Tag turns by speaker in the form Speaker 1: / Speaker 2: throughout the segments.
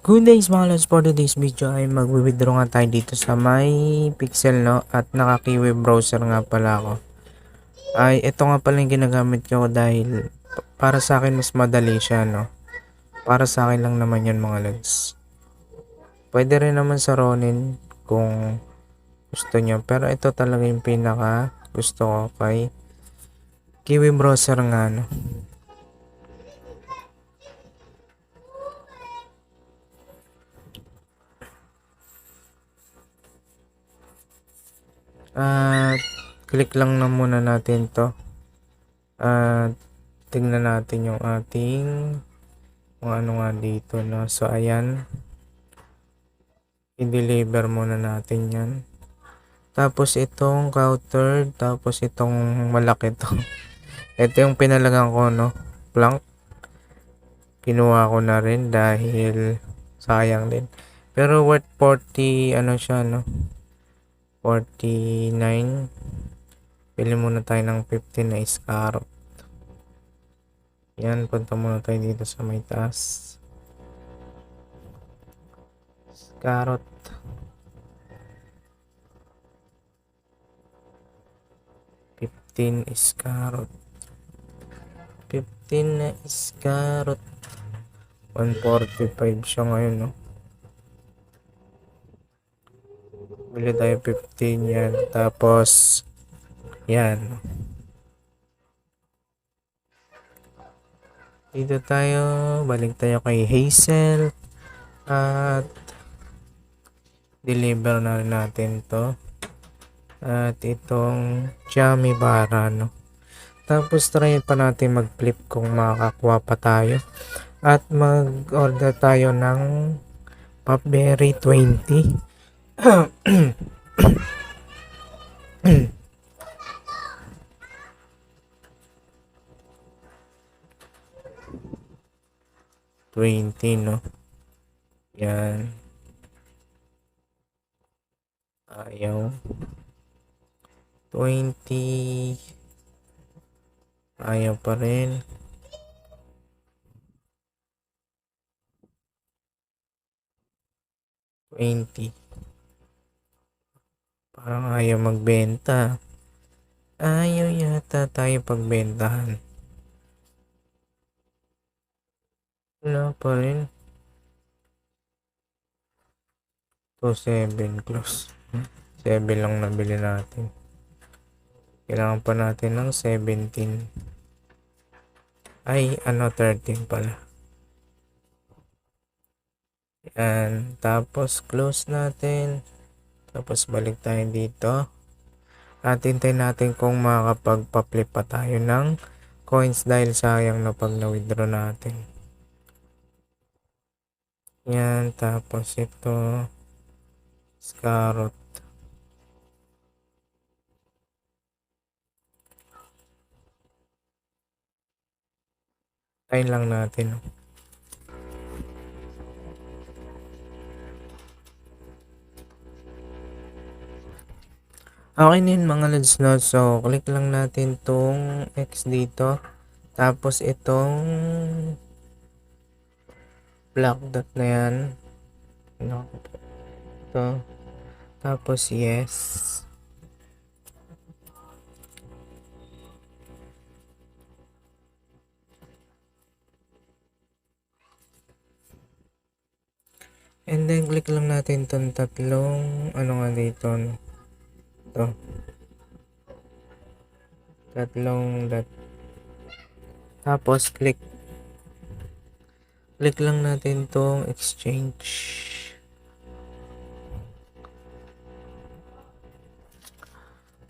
Speaker 1: Good days mga lods, for today's video ay mag-withdraw nga tayo dito sa may Pixel, no, at naka-Kiwi browser nga pala ako. Ay ito nga pala yung ginagamit ko dahil para sa akin mas madali siya, no. Para sa akin lang naman yun mga lods. Pwede rin naman sa Ronin kung gusto nyo, pero ito talaga yung pinaka gusto ko kay Kiwi browser nga, no. At click lang na muna natin to. At tingnan natin yung ating kung ano nga dito, no. So ayan, i-deliver muna natin yan. Tapos itong counter, tapos itong malaki to. Ito yung pinalagan ko, no, blank. Kinuha ko na rin dahil sayang din. Pero worth 40 ano siya, no, 49. Pili muna tayo ng 15 na iscarot. Yan, punta muna tayo dito sa may taas. Iscarot. Iscarot. 15 na iscarot. 145 siya ngayon, no. Bili tayo 15 yan. Tapos yan. Dito tayo. Balik tayo kay Hazel. At deliver na rin natin to. At itong Jammy Bara, no. Tapos try pa natin mag-flip kung makakakuha pa tayo. At mag-order tayo ng Popberry 20. 20, no. Yan. Ayaw. 20. Ayaw pa rin. 20. Parang ayaw magbenta. Ayaw yata tayo pagbentahan. Wala pa rin. 7 close. 7 lang nabili natin. Kailangan pa natin ng 17. Ay, 13 pala. Yan. Tapos close natin. Tapos balik tayo dito. At hintayin natin kung makakapagpa-flip pa tayo ng coins dahil sayang na pag na-withdraw natin. Yan. Tapos ito. Iscarot. Tayin lang natin. Okay din mga lods, no. So click lang natin tong X dito. Tapos itong black dot na yan. No. Ito. Tapos yes. And then click lang natin tong tatlong ano nga dito, no. Ito. Tatlong dot. Tapos click lang natin tong exchange.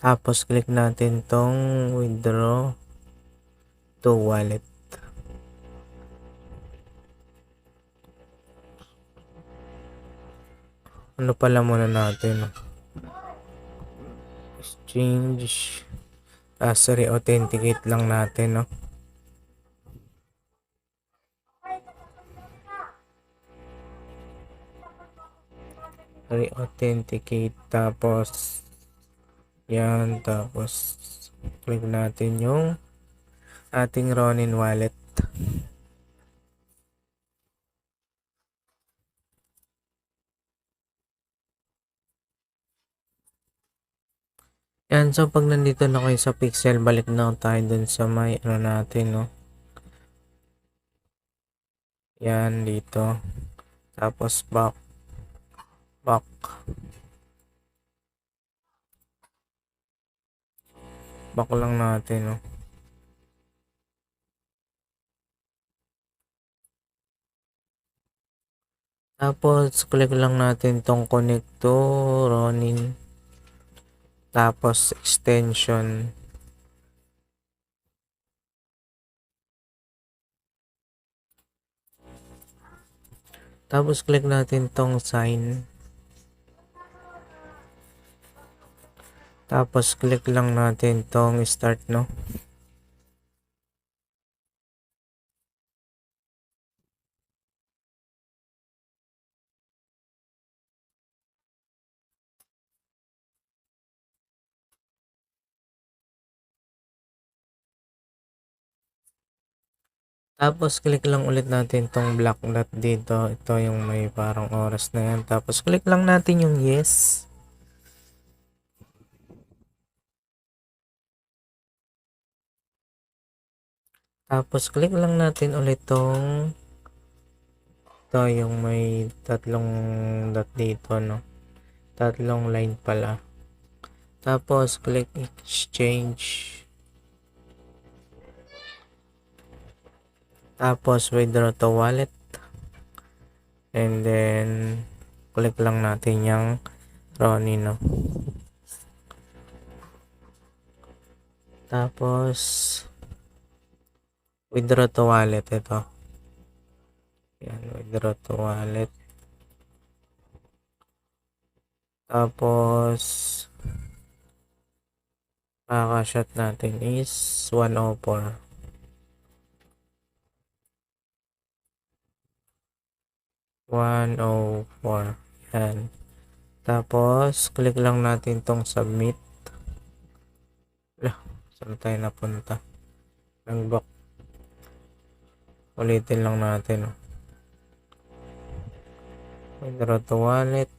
Speaker 1: Tapos click natin tong withdraw to wallet. Ano pala muna natin, exchange. Sorry, authenticate lang natin, no. Re-authenticate. Tapos yan. Tapos click natin yung ating Ronin wallet. Yan, so pag nandito na kayo sa pixel, balik na tayo dun sa may ano natin, no? Yan, dito. Tapos back, back. Back lang natin, no? Tapos, click lang natin tong connect to Ronin. Tapos, extension. Tapos, click natin tong sign. Tapos, click lang natin tong start, no? Tapos, click lang ulit natin tong black dot dito. Ito yung may parang oras na yan. Tapos, click lang natin yung yes. Tapos, click lang natin ulit tong ito yung may tatlong dot dito, no? Tatlong line pala. Tapos, click exchange. Tapos, withdraw to wallet. And then, click lang natin yung Ronin, no? Tapos, withdraw to wallet ito. Yan, withdraw to wallet. Tapos, shot natin is 104. 104. Yan. Tapos, click lang natin tong submit. Lah, saan tayo napunta? Ang back. Ulitin lang natin. Withdraw to wallet.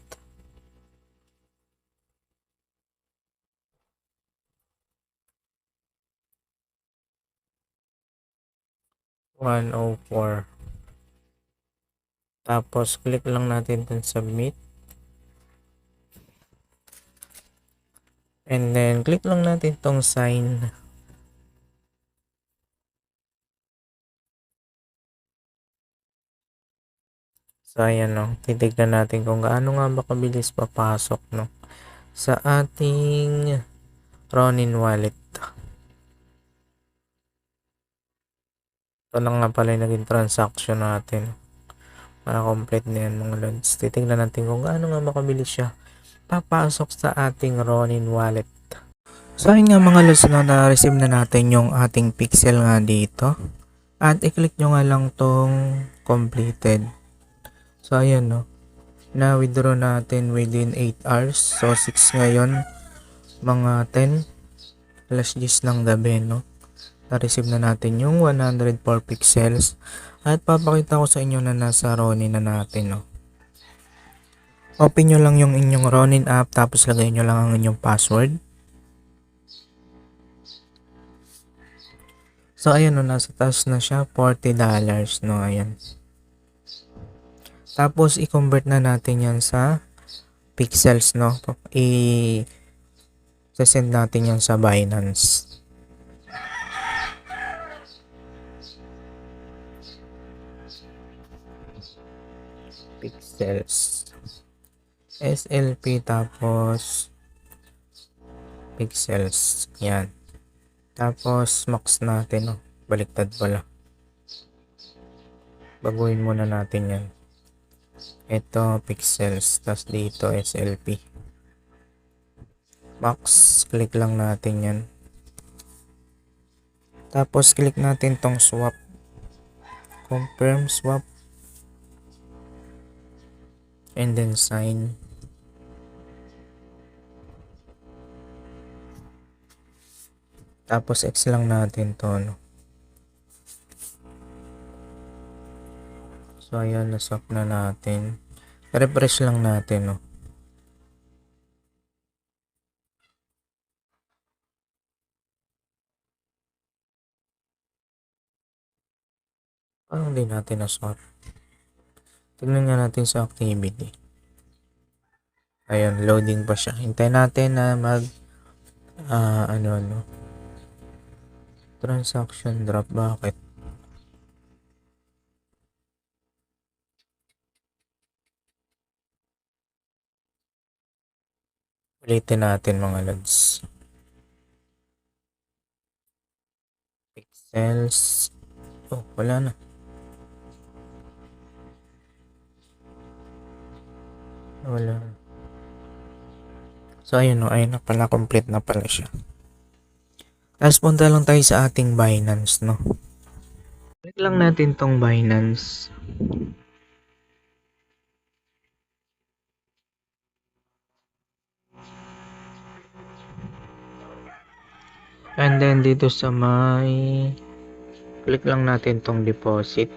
Speaker 1: $104. Tapos, click lang natin tong submit. And then, click lang natin tong sign. So, ayan, no. Titignan natin kung gaano nga ba kabilis papasok, no, sa ating Ronin wallet. Ito lang nga pala yung naging transaction natin. Complete na yan, mga lods. Titignan natin kung gaano nga makabilis siya papasok sa ating Ronin wallet. So, ayun nga mga lods, no, na-receive na natin yung ating pixel nga dito. At i-click nyo nga lang tong completed. So, ayan, no. Na-withdraw natin within 8 hours. So, 6 ngayon. Mga 10. Alas 10 ng gabi, no. Na-receive na natin yung 104 pixels. At papakita ko sa inyo na nasa Ronin na natin, no. Open nyo lang yung inyong Ronin app. Tapos, lagay nyo lang ang inyong password. So, ayan, no. Nasa taas na siya. $40, no. Ayan. Tapos, i-convert na natin yan sa pixels, no. I-send natin yan sa Binance. Pixels. SLP tapos pixels. Yan. Tapos, max natin, no. Baliktad pala. Baguhin muna natin yan. Ito, pixels. Tapos dito, SLP. Max, click lang natin yan. Tapos, click natin tong swap. Confirm swap. And then, sign. Tapos, X lang natin to, no. So, ayan, naswap na natin. Refresh lang natin, no. Parang di natin na-sort. Tignan nga natin sa activity. Ayun, loading pa siya. Hintayin natin na mag ano. Transaction drop. Bakit? Ulitin natin mga lods. Pixels. Oh, wala na. Wala. So, ayun na pala. Complete na pala siya. Tapos punta lang tayo sa ating Binance, no? Click lang natin tong Binance. And then dito sa may click lang natin tong deposit.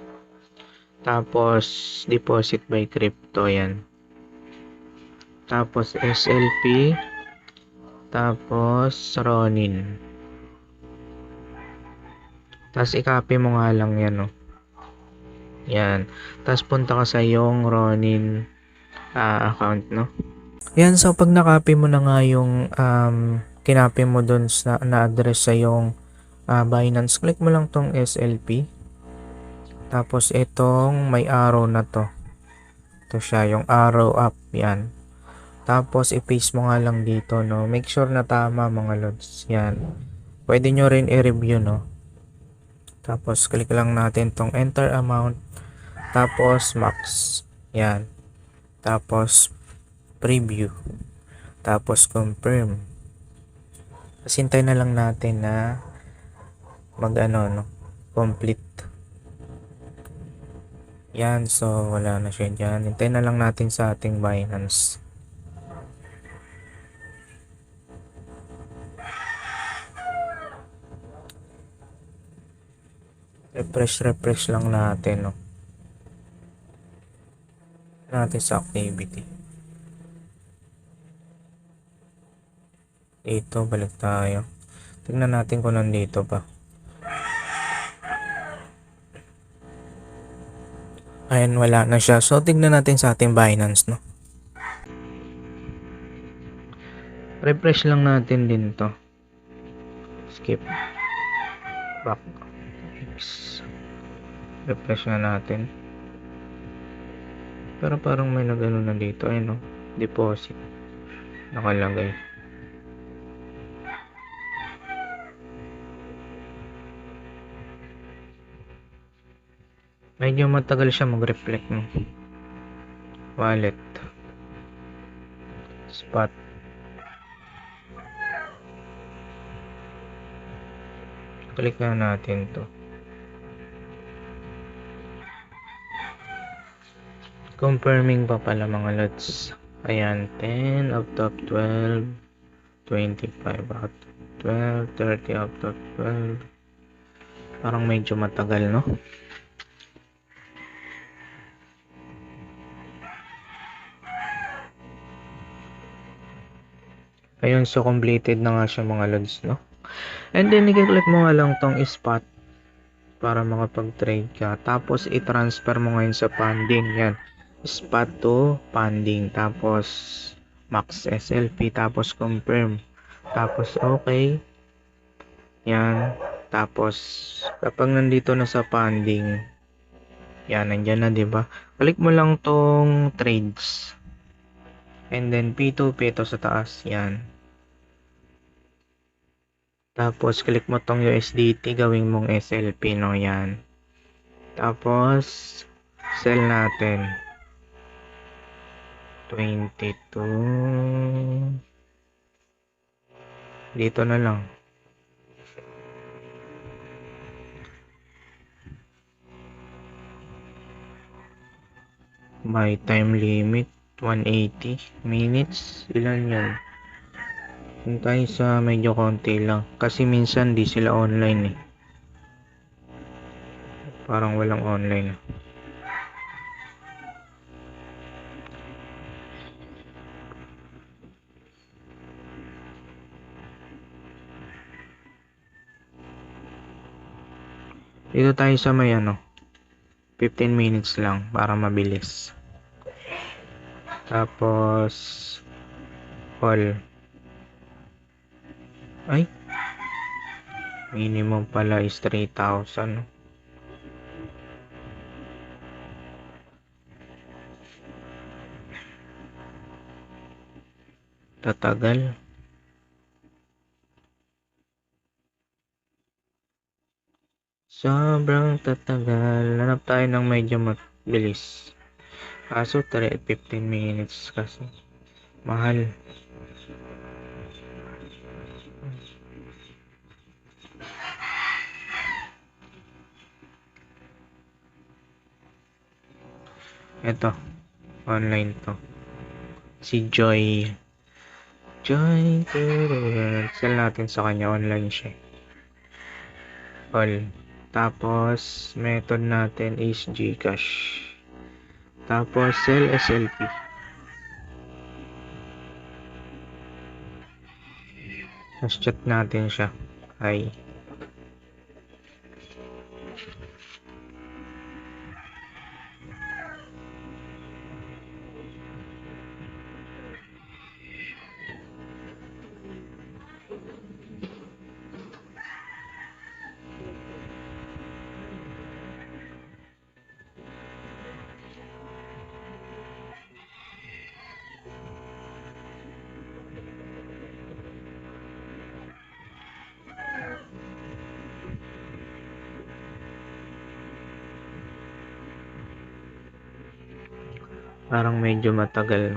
Speaker 1: Tapos deposit by crypto yan. Tapos SLP. Tapos Ronin. Tapos i-copy mo nga lang yan, no. Yan. Tapos punta ka sa yung Ronin account, no. Yan, so pag na-copy mo na nga yung kinopy mo dun sa na-address sa yung Binance, click mo lang tong SLP. Tapos itong may arrow na to. Ito siya, yung arrow up, yan. Tapos i-paste mo nga lang dito, no. Make sure na tama mga lods. Yan. Pwede nyo rin i-review, no. Tapos click lang natin tong enter amount. Tapos max. Yan. Tapos preview. Tapos confirm. Tapos hintay na lang natin na no, complete. Yan, so wala na siya dyan. Hintay na lang natin sa ating Binance. Refresh lang natin, no. Natin sa activity. Dito, balik tayo. Tignan natin kung nandito pa. Ayan, wala na siya. So, tignan natin sa ating Binance, no. Refresh lang natin din to. Skip. Back. X. Refresh na natin. Pero parang may nagano na dito. Ayun, no. Deposit. Nakalagay. Medyo matagal siya mag-reflect, no. Wallet. Spot. Click na natin to. Confirming pa pala mga lods. Ayan, 10 out of 12, 25 out of 12, 30 out of 12. Parang medyo matagal, no? Ayun, so completed na nga siya mga lods, no? And then, i-click mo nga lang tong spot para makapag-trade ka. Tapos, i-transfer mo ngayon sa funding. Yan. Spot to funding. Tapos, max SLP. Tapos, confirm. Tapos, okay. Yan. Tapos, kapag nandito na sa funding, yan, nandyan na, diba? Click mo lang tong trades. And then, P2P ito sa taas. Yan. Tapos, click mo tong USDT, gawin mong SLP, no? Yan. Tapos, sell natin. 22. Dito na lang. By time limit, 180 minutes. Ilan yan? Kung tayo sa medyo konti lang. Kasi minsan di sila online eh. Parang walang online. Dito tayo sa may ano. 15 minutes lang para mabilis. Tapos all. Ay, minimum pala is 3,000. Tatagal. Sobrang tatagal. Hanap tayo ng medyo mabilis. Kaso 15 minutes kasi. Mahal. Ito. Online to. Si Joy. Sell natin sa kanya. Online siya. All. Tapos, method natin is GCash. Tapos, sell SLP. Tapos, chat natin siya. Hi. Parang medyo matagal.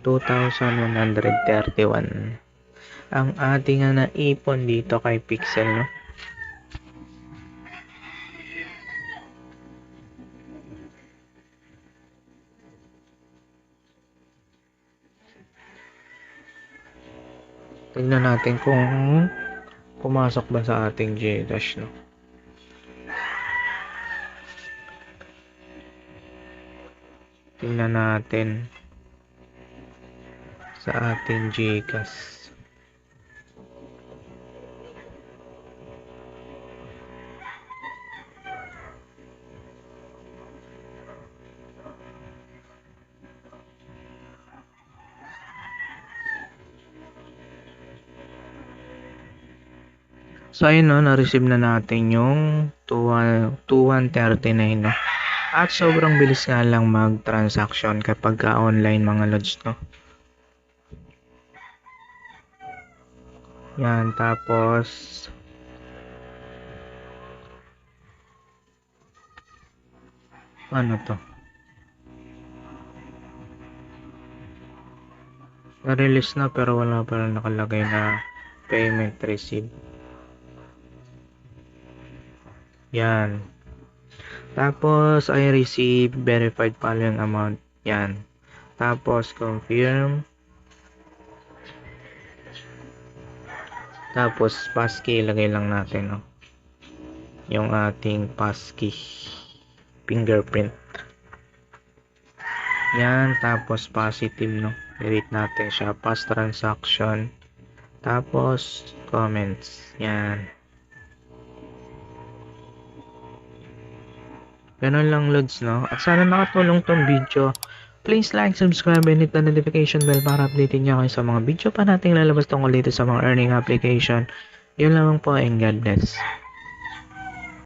Speaker 1: 2,131 ang ating naipon dito kay Pixel, no? Tignan natin kung pumasok ba sa ating GCash, no? Tingnan natin sa ating GCash. So ayun, no, na-receive na natin yung 2,139, no? At sobrang bilis nga lang mag-transaction kapag online mga lods, no? Yan, tapos ano to? Na-release na pero wala pa rin nakalagay na payment received. Yan. Tapos, I receive verified following amount. Yan. Tapos, confirm. Tapos, passkey. Ilagay lang natin, no? Yung ating passkey. Fingerprint. Yan. Tapos, positive, no? I-rate natin siya. Past transaction. Tapos, comments. Yan. Ganun lang lods, no? At sana nakatulong tong video. Please like, subscribe, and hit the notification bell para updatein nyo kayo sa mga video pa nating lalabas tungkol dito sa mga earning application. Yun lamang po, and God bless.